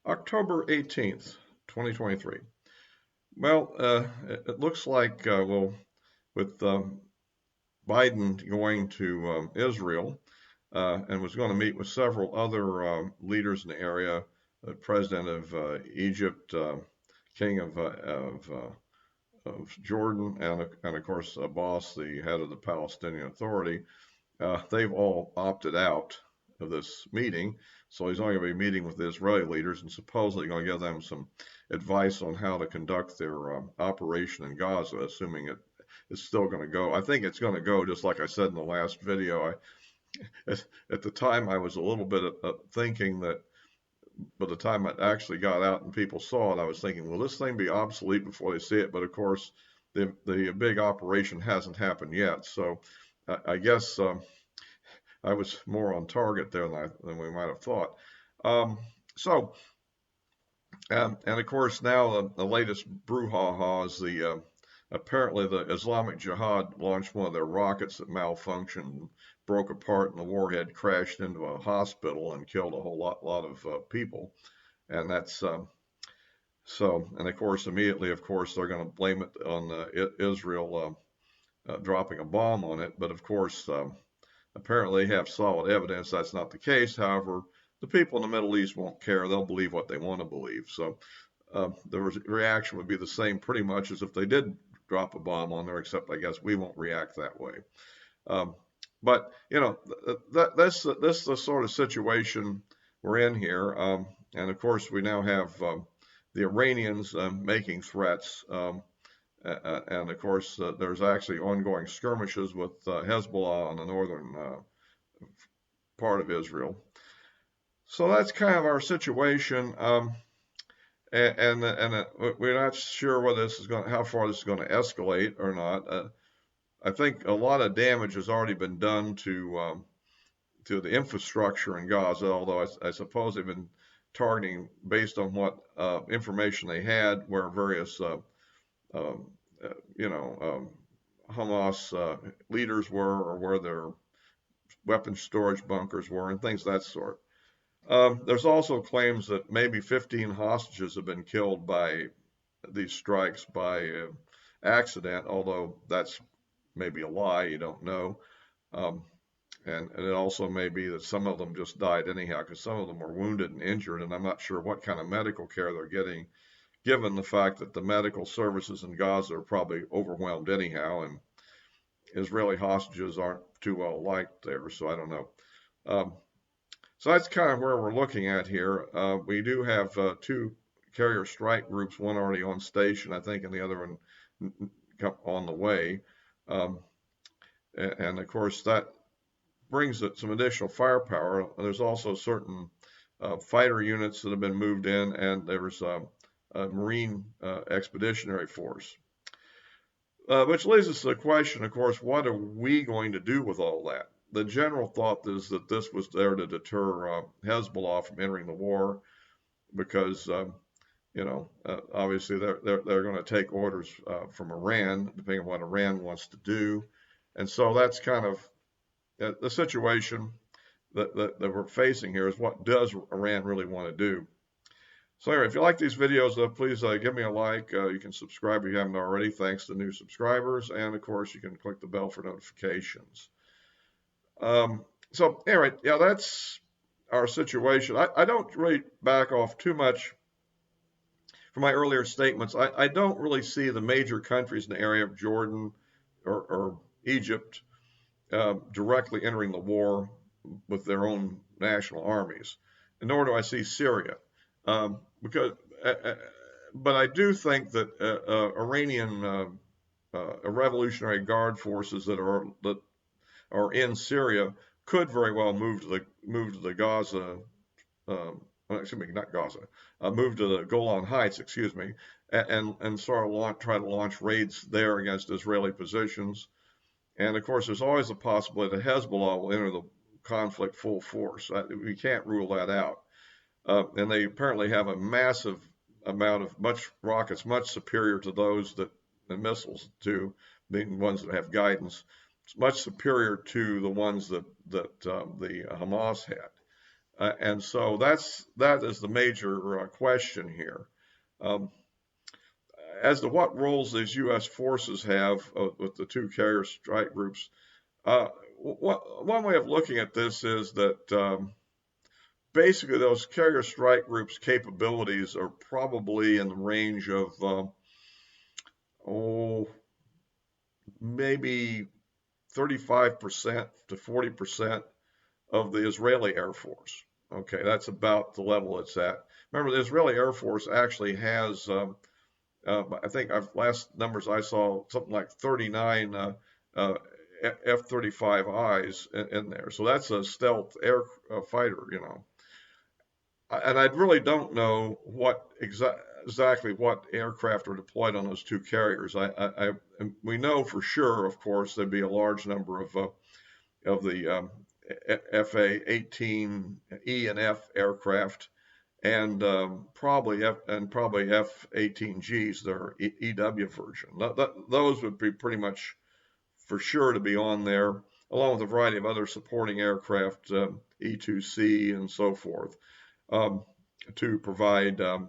October 18th, 2023. Well, it looks like, well, with Biden going to Israel and was going to meet with several other leaders in the area, the president of Egypt, king of Jordan, and of course, Abbas, the head of the Palestinian Authority. They've all opted out of this meeting. So he's only going to be meeting with the Israeli leaders and supposedly going to give them some advice on how to conduct their operation in Gaza, assuming it's still going to go. I think it's going to go, just like I said in the last video. At the time, I was a little bit thinking that by the time it actually got out and people saw it, I was thinking, will this thing be obsolete before they see it? But of course, the big operation hasn't happened yet. So I guess I was more on target there than we might have thought. And of course, now the latest brouhaha is apparently the Islamic Jihad launched one of their rockets that malfunctioned, broke apart, and the warhead crashed into a hospital and killed a whole lot of people. And that's so. And of course, immediately, of course, they're going to blame it on Israel dropping a bomb on it. But of course, apparently they have solid evidence that's not the case. However, the people in the Middle East won't care. They'll believe what they want to believe. So the reaction would be the same pretty much as if they did drop a bomb on there, except I guess we won't react that way. But, you know, this is the sort of situation we're in here. And of course, we now have the Iranians making threats. And of course, there's actually ongoing skirmishes with Hezbollah on the northern part of Israel. So that's kind of our situation. And we're not sure whether this is how far this is going to escalate or not. I think a lot of damage has already been done to the infrastructure in Gaza, although I suppose they've been targeting based on what information they had, where various Hamas leaders were, or where their weapons storage bunkers were, and things of that sort. There's also claims that maybe 15 hostages have been killed by these strikes by accident, although that's maybe a lie, you don't know. And it also may be that some of them just died anyhow, because some of them were wounded and injured, and I'm not sure what kind of medical care they're getting, given the fact that the medical services in Gaza are probably overwhelmed anyhow, and Israeli hostages aren't too well liked there, so I don't know. So that's kind of where we're looking at here. We do have two carrier strike groups, one already on station, I think, and the other one on the way. And of course, that brings it some additional firepower. There's also certain fighter units that have been moved in, and there's a Marine Expeditionary Force. Which leads us to the question, of course, what are we going to do with all that? The general thought is that this was there to deter Hezbollah from entering the war, because obviously they're going to take orders from Iran, depending on what Iran wants to do, and so that's kind of the situation that we're facing here. Is what does Iran really want to do? So anyway, if you like these videos, please give me a like. You can subscribe if you haven't already. Thanks to new subscribers, and of course you can click the bell for notifications. So anyway, yeah, that's our situation. I don't really back off too much from my earlier statements. I don't really see the major countries in the area of Jordan or Egypt directly entering the war with their own national armies, and nor do I see Syria, but I do think that Iranian Revolutionary Guard forces that are in Syria could very well move to the Gaza, excuse me, not Gaza, move to the Golan Heights, excuse me, and sort of try to launch raids there against Israeli positions. And of course, there's always a possibility that Hezbollah will enter the conflict full force. We can't rule that out. And they apparently have a massive amount of rockets, much superior to those that the missiles do, being ones that have guidance. It's much superior to the ones that the Hamas had. And so that is the major question here. Um, as to what roles these U.S. forces have with the two carrier strike groups, uh, one way of looking at this is that basically those carrier strike groups' capabilities are probably in the range of oh, maybe 35% to 40% of the Israeli Air Force. Okay, that's about the level it's at. Remember, the Israeli Air Force actually has, I think last numbers I saw, something like 39 F-35Is in there. So that's a stealth air fighter, you know. And I really don't know what exactly what aircraft are deployed on those two carriers. We know for sure, of course, there'd be a large number of the FA-18E and F aircraft, and probably F-18Gs, their EW version. Those would be pretty much for sure to be on there, along with a variety of other supporting aircraft, E-2C and so forth, um, to provide air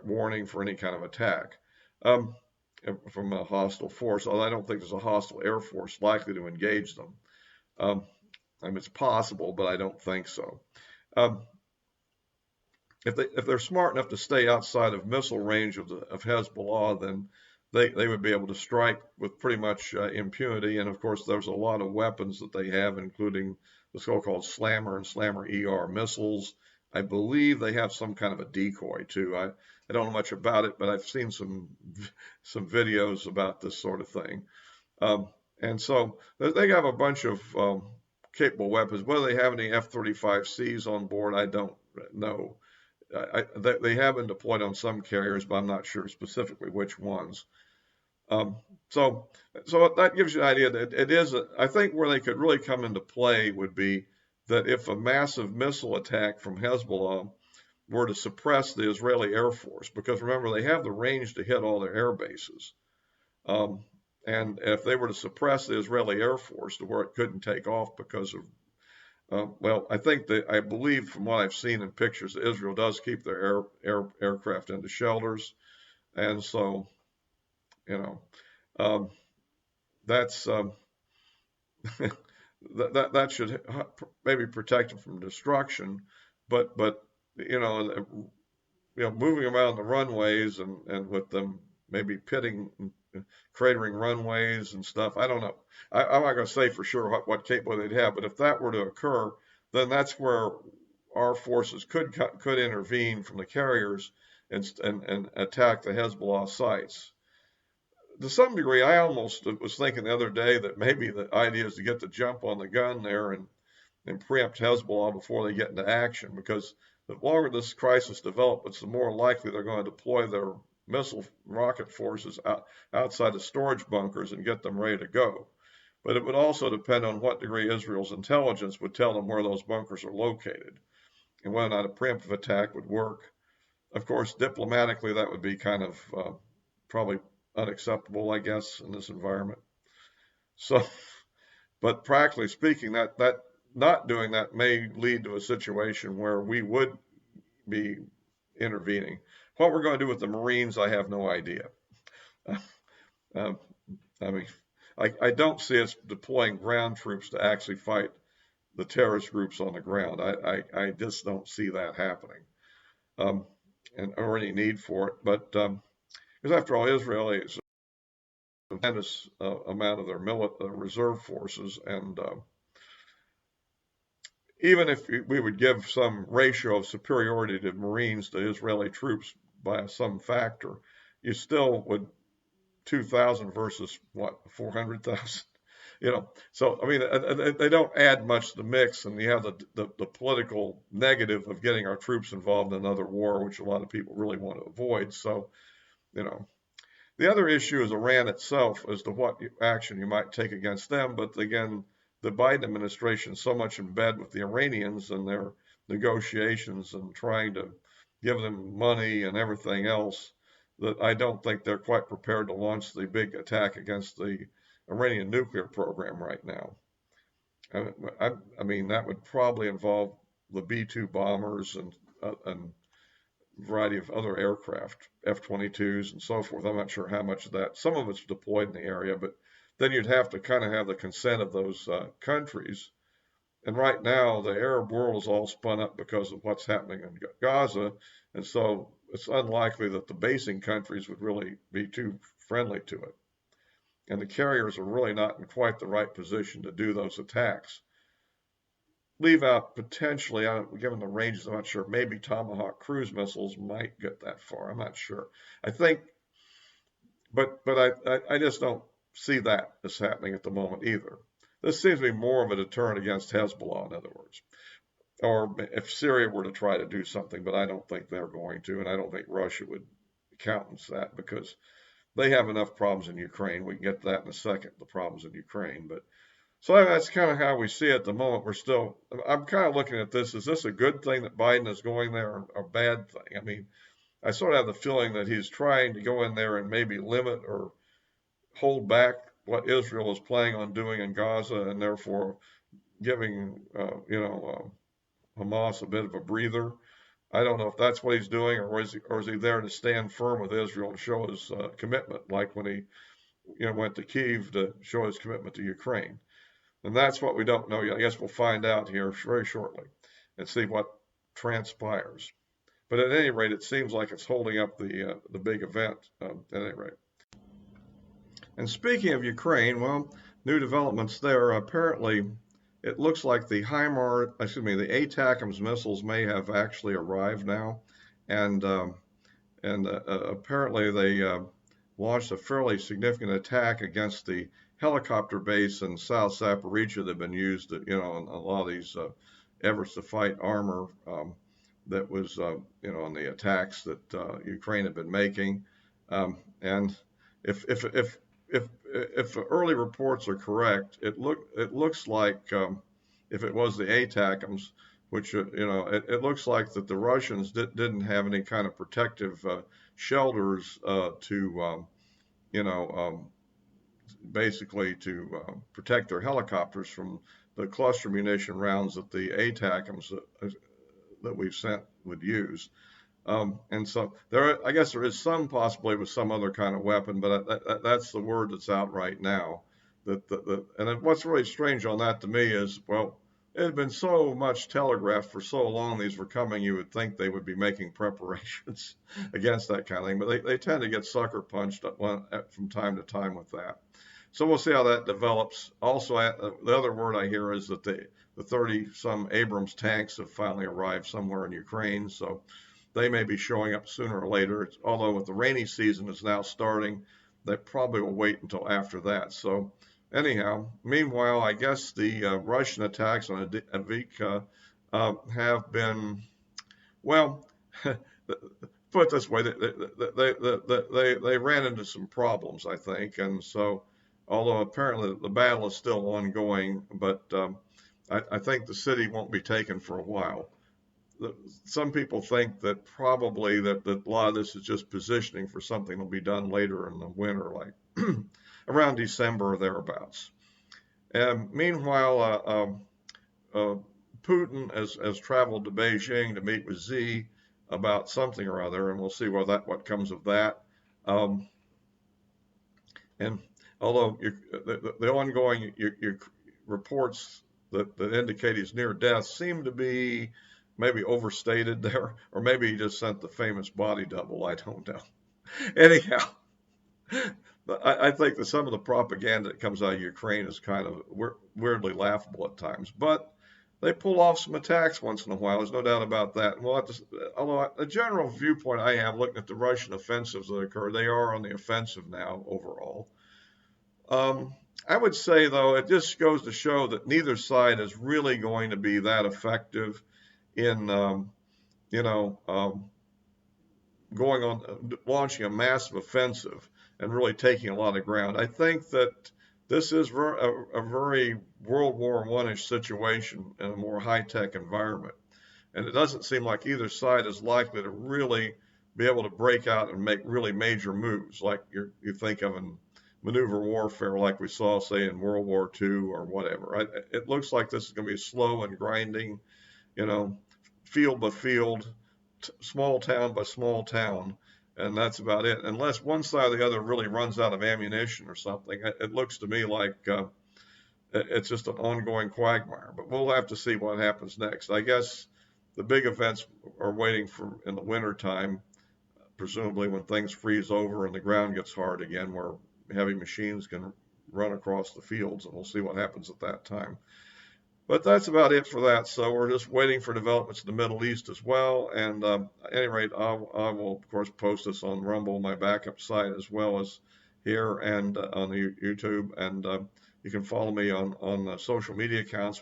warning for any kind of attack. Um, from a hostile force, although I don't think there's a hostile air force likely to engage them. Um, I mean, it's possible, but I don't think so. Um, if they're smart enough to stay outside of missile range of Hezbollah, then they would be able to strike with pretty much impunity. And of course, there's a lot of weapons that they have, including the so-called Slammer and Slammer ER missiles. I believe they have some kind of a decoy too. I don't know much about it, but I've seen some videos about this sort of thing. And so they have a bunch of capable weapons. Whether they have any F-35Cs on board, I don't know. They have been deployed on some carriers, but I'm not sure specifically which ones. So that gives you an idea that it is. I think where they could really come into play would be that if a massive missile attack from Hezbollah were to suppress the Israeli Air Force, because remember they have the range to hit all their air bases, and if they were to suppress the Israeli Air Force to where it couldn't take off because of well, I believe from what I've seen in pictures, Israel does keep their aircraft into shelters, and so, you know, um, that's that should maybe protect them from destruction, but moving around the runways and with them maybe cratering runways and stuff. I don't know. I'm not going to say for sure what capability they'd have, but if that were to occur, then that's where our forces could intervene from the carriers and attack the Hezbollah sites. To some degree, I almost was thinking the other day that maybe the idea is to get the jump on the gun there and preempt Hezbollah before they get into action, because the longer this crisis develops, the more likely they're going to deploy their missile rocket forces outside of storage bunkers and get them ready to go. But it would also depend on what degree Israel's intelligence would tell them where those bunkers are located and whether or not a preemptive attack would work. Of course, diplomatically, that would be kind of probably unacceptable, I guess, in this environment. So, but practically speaking, that not doing that may lead to a situation where we would be intervening. What we're going to do with the Marines, I have no idea. I mean, I don't see us deploying ground troops to actually fight the terrorist groups on the ground. I just don't see that happening, or any need for it. But because after all, Israel is a tremendous amount of their reserve forces, and even if we would give some ratio of superiority to Marines to Israeli troops by some factor, you still would 2,000 versus what, 400,000? So I mean, they don't add much to the mix, and you have the political negative of getting our troops involved in another war, which a lot of people really want to avoid. So, the other issue is Iran itself as to what action you might take against them. But again, the Biden administration is so much in bed with the Iranians and their negotiations and trying to give them money and everything else that I don't think they're quite prepared to launch the big attack against the Iranian nuclear program right now. I mean, that would probably involve the B-2 bombers and a variety of other aircraft, F-22s and so forth. I'm not sure how much of that. Some of it's deployed in the area, but then you'd have to kind of have the consent of those countries. And right now, the Arab world is all spun up because of what's happening in Gaza, and so it's unlikely that the basing countries would really be too friendly to it. And the carriers are really not in quite the right position to do those attacks. Leave out potentially, given the ranges, I'm not sure, maybe Tomahawk cruise missiles might get that far. I'm not sure. I think, but I just don't see that as happening at the moment either. This seems to be more of a deterrent against Hezbollah, in other words. Or if Syria were to try to do something, but I don't think they're going to, and I don't think Russia would countenance that because they have enough problems in Ukraine. We can get to that in a second, the problems in Ukraine. But so that's kind of how we see it at the moment. I'm kind of looking at this. Is this a good thing that Biden is going there or a bad thing? I mean, I sort of have the feeling that he's trying to go in there and maybe limit or hold back what Israel is planning on doing in Gaza and therefore giving, Hamas a bit of a breather. I don't know if that's what he's doing, or is he there to stand firm with Israel and show his commitment, like when he went to Kyiv to show his commitment to Ukraine. And that's what we don't know yet. I guess we'll find out here very shortly and see what transpires. But at any rate, it seems like it's holding up the big event at any rate. And speaking of Ukraine, well, new developments there. Apparently, it looks like the ATACMS missiles may have actually arrived now, and apparently they launched a fairly significant attack against the helicopter base in South Zaporizhia that had been used, in a lot of these efforts to fight armor that was, in the attacks that Ukraine had been making. And if the early reports are correct, it looks like if it was the ATACMS, which it looks like that the Russians didn't have any kind of protective shelters to basically to protect their helicopters from the cluster munition rounds that the ATACMS that we've sent would use. And so I guess there is some possibility with some other kind of weapon, but that's the word that's out right now. And what's really strange on that to me is, well, it had been so much telegraphed for so long these were coming, you would think they would be making preparations against that kind of thing, but they tend to get sucker punched from time to time with that. So we'll see how that develops. Also, the other word I hear is that the 30-some Abrams tanks have finally arrived somewhere in Ukraine, so they may be showing up sooner or later. Although with the rainy season is now starting, they probably will wait until after that. So anyhow, meanwhile, I guess the Russian attacks on Avdiivka have been, well, put it this way, they ran into some problems, I think, and so although apparently the battle is still ongoing, but I think the city won't be taken for a while. Some people think that probably that a lot of this is just positioning for something that'll be done later in the winter, like around December or thereabouts. And meanwhile, Putin has traveled to Beijing to meet with Xi about something or other, and we'll see what comes of that. And although the ongoing reports that indicate he's near death seem to be maybe overstated there, or maybe he just sent the famous body double. I don't know. Anyhow, I think that some of the propaganda that comes out of Ukraine is kind of weirdly laughable at times, but they pull off some attacks once in a while. There's no doubt about that. And although a general viewpoint I have looking at the Russian offensives that occur, they are on the offensive now overall. I would say, though, it just goes to show that neither side is really going to be that effective in, going on, launching a massive offensive and really taking a lot of ground. I think that this is a very World War I-ish situation in a more high-tech environment. And it doesn't seem like either side is likely to really be able to break out and make really major moves like you think of in maneuver warfare like we saw, say, in World War II or whatever. It looks like this is going to be slow and grinding, you know, field by field, small town by small town, and that's about it. Unless one side or the other really runs out of ammunition or something, it looks to me like it's just an ongoing quagmire. But we'll have to see what happens next. I guess the big events are waiting for in the winter time, presumably when things freeze over and the ground gets hard again, where heavy machines can run across the fields, and we'll see what happens at that time. But that's about it for that. So we're just waiting for developments in the Middle East as well. And at any rate, I will, of course, post this on Rumble, my backup site, as well as here and on the YouTube. And you can follow me on social media accounts,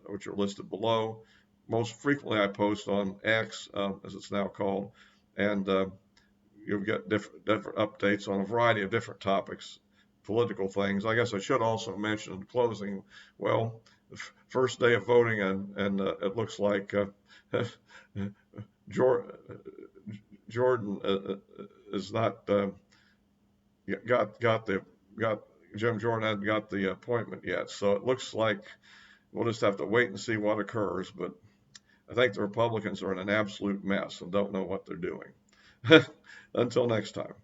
which are listed below. Most frequently, I post on X, as it's now called. And you'll get different updates on a variety of different topics, political things. I guess I should also mention in closing, well, first day of voting, and it looks like Jordan is not got Jim Jordan hasn't got the appointment yet. So it looks like we'll just have to wait and see what occurs. But I think the Republicans are in an absolute mess and don't know what they're doing. Until next time.